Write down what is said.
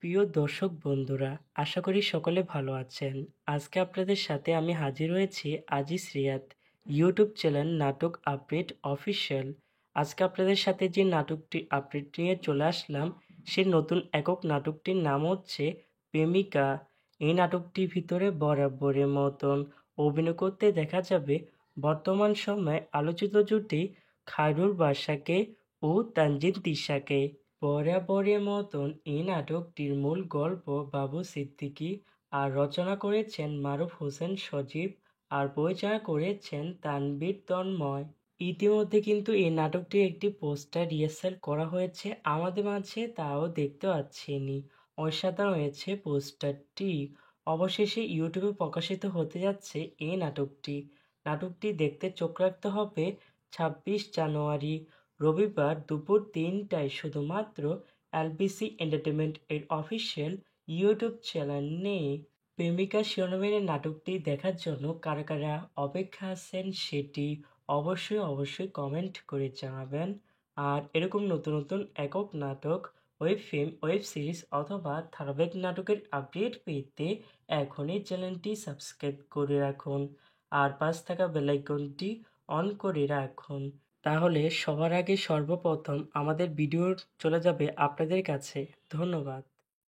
প্রিয় দর্শক বন্ধুরা, আশা করি সকলে ভালো আছেন। আজকে আপনাদের সাথে আমি হাজির হয়েছি আজিজ রিয়াদ ইউটিউব চ্যানেল নাটক আপডেট অফিসিয়াল। আজকে আপনাদের সাথে যে নাটকটি আপডেট নিয়ে চলে আসলাম, সেই নতুন একক নাটকটির নাম হচ্ছে প্রেমিকা। এই নাটকটির ভিতরে বরাবরের মতন অভিনয় করতে দেখা যাবে বর্তমান সময়ে আলোচিত জুটি খায়রুল বাসাকে ও তানজিন তিশাকে। বরাবরের মতন এই নাটকটির মূল গল্প বাবু সিদ্দিকী আর রচনা করেছেন মারুফ হোসেন সজীব আর পরিচালনা করেছেন তানভীর তন্ময়। ইতিমধ্যে কিন্তু এই নাটকটির একটি পোস্টার রিহার্সাল করা হয়েছে আমাদের মাঝে, তাও দেখতে পাচ্ছেনি। অসাধারণ হয়েছে পোস্টারটি। অবশেষে ইউটিউবে প্রকাশিত হতে যাচ্ছে এই নাটকটি। নাটকটি দেখতে চোখ রাখতে হবে 26 জানুয়ারি রবিবার দুপুর 3টায় শুধুমাত্র এলবিসি এন্টারটেনমেন্ট এর অফিসিয়াল ইউটিউব চ্যানেলে। প্রেমিকা শিরোনামের এই নাটকটি দেখার জন্য কারা কারা অপেক্ষা আছেন সেটি অবশ্যই কমেন্ট করে জানাবেন। আর এরকম নতুন নতুন একক নাটক, ওয়েব ফিল্ম, ওয়েব সিরিজ অথবা ধারাবাহিক নাটকের আপডেট পেতে এখনই চ্যানেলটি সাবস্ক্রাইব করে রাখুন আর পাশ থাকা বেল আইকনটি অন করে রাখুন। তাহলে সবার আগে সর্বপ্রথম আমাদের ভিডিও চলে যাবে আপনাদের কাছে। ধন্যবাদ।